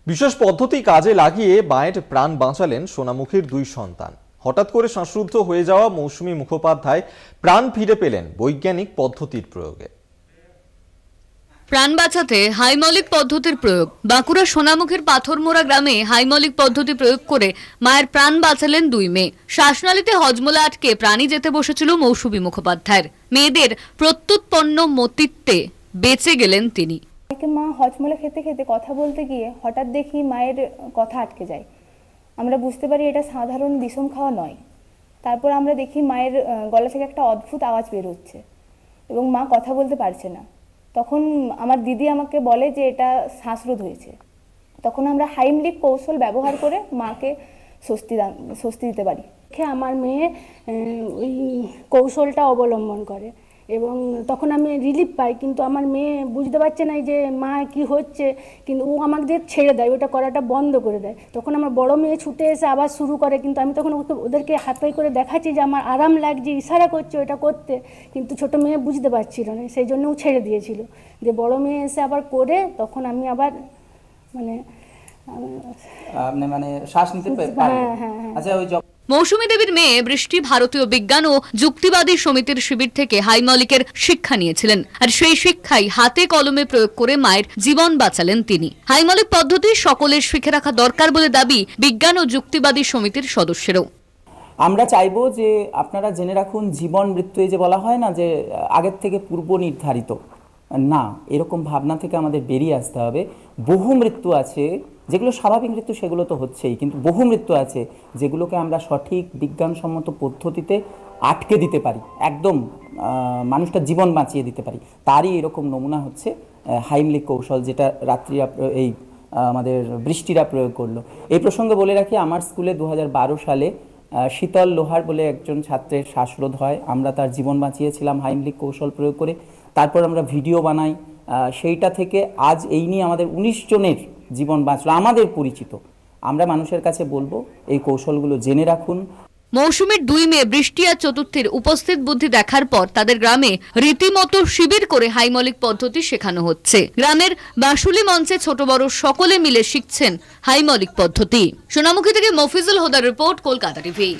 বিশেষ পদ্ধতি কাজে লাগিয়ে মায়ের প্রাণ বাঁচালেন সোনামুখীর দুই সন্তান। হঠাৎ করে শ্বাসরুদ্ধ হয়ে যাওয়া মৌসুমী মুখোপাধ্যায় প্রাণ ফিরে পেলেন বৈজ্ঞানিক পদ্ধতির প্রয়োগে। প্রাণ বাঁচাতে হাইমলিক পদ্ধতির প্রয়োগ। বাঁকুড়া সোনামুখীর পাথরমোড়া গ্রামে হাইমলিক পদ্ধতি প্রয়োগ করে মায়ের প্রাণ বাঁচালেন দুই মেয়ে। শ্বাসনালীতে হজমোলা আটকে প্রাণী যেতে বসেছিল মৌসুমী মুখোপাধ্যায়ের। মেয়েদের প্রত্যুৎপন্ন মতিত্বে বেঁচে গেলেন তিনি। মা হজমোলা খেতে খেতে কথা বলতে গিয়ে হঠাৎ দেখি মায়ের কথা আটকে যায়। আমরা বুঝতে পারি এটা সাধারণ বিষম খাওয়া নয়। তারপর আমরা দেখি মায়ের গলা থেকে একটা অদ্ভুত আওয়াজ বের হচ্ছে এবং মা কথা বলতে পারছে না। তখন আমার দিদি আমাকে বলে যে এটা শ্বাসরোধ হয়েছে। তখন আমরা হাইমলিক কৌশল ব্যবহার করে মাকে স্বস্তি দিতে পারি। আমার মেয়ে ওই কৌশলটা অবলম্বন করে এবং তখন আমি রিলিফ পাই, কিন্তু আমার মেয়ে বুঝতে পারছে না যে মা কি হচ্ছে, কিন্তু ও আমাকে ছেড়ে দেয়, ওটা করাটা বন্ধ করে দেয়। তখন আমার বড় মেয়ে ছুটে এসে আবার শুরু করে, কিন্তু আমি তখন ওদেরকে হাত পাই করে দেখাচ্ছি যে আমার আরাম লাগছে, ইশারা করছে ওটা করতে, কিন্তু ছোট মেয়ে বুঝতে পারছিল না, সেই জন্য ও ছেড়ে দিয়েছিল। যে বড় মেয়ে এসে আবার করে তখন আমি আবার মানে শ্বাস নিতে পারি। আচ্ছা, ওই মৌসুমী দেবীর মেয়ে বৃষ্টি ভারতীয় বিজ্ঞান ও যুক্তিবাদী সমিতির শিবির থেকে হাইমলিকের শিক্ষা নিয়েছিলেন, আর সেই শিক্ষাই হাতে কলমে প্রয়োগ করে মায়ের জীবন বাঁচালেন তিনি। হাইমলিক পদ্ধতি সকলের শিখে রাখা দরকার বলে দাবি বিজ্ঞান ও যুক্তিবাদী সমিতির সদস্যেরও। আমরা চাইবো যে আপনারা জেনে রাখুন, জীবন মৃত্যু এই যে বলা হয় না যে আগের থেকে পূর্ব নির্ধারিত, না, এরকম ভাবনা থেকে আমাদের বেরিয়ে আসতে হবে। বহু মৃত্যু আছে যেগুলো স্বাভাবিক মৃত্যু, সেগুলো তো হচ্ছেই, কিন্তু বহু মৃত্যু আছে যেগুলোকে আমরা সঠিক বিজ্ঞানসম্মত পদ্ধতিতে আটকে দিতে পারি, একদম মানুষটার জীবন বাঁচিয়ে দিতে পারি। তারই এরকম নমুনা হচ্ছে হাইমলিক কৌশল, যেটা রাত্রিরা এই আমাদের বৃষ্টিরা প্রয়োগ করলো। এই প্রসঙ্গে বলে রাখি, আমার স্কুলে 2012 সালে শীতল লোহার বলে একজন ছাত্রের শ্বাসরোধ হয়। আমরা তার জীবন বাঁচিয়েছিলাম হাইমলিক কৌশল প্রয়োগ করে। তারপর আমরা ভিডিও বানাই, সেইটা থেকে আজ এই নিয়ে আমাদের 19 জনের জীবন বাঁচলো আমাদের পরিচিত। আমরা মানুষের কাছে বলবো এই কৌশলগুলো জেনে রাখুন। মৌসুমীর দুই মেয়ে বৃষ্টি আর চতুর্থীর উপস্থিত বুদ্ধি দেখার পর তাদের গ্রামে রীতিমতো শিবির করে হাইমলিক পদ্ধতি শেখানো হচ্ছে। গ্রামের বাঁশুলি মঞ্চে ছোট বড় সকলে মিলে শিখছেন হাইমলিক পদ্ধতি। সোনামুখী থেকে মফিজুল হোদার রিপোর্ট, কলকাতা টিভি।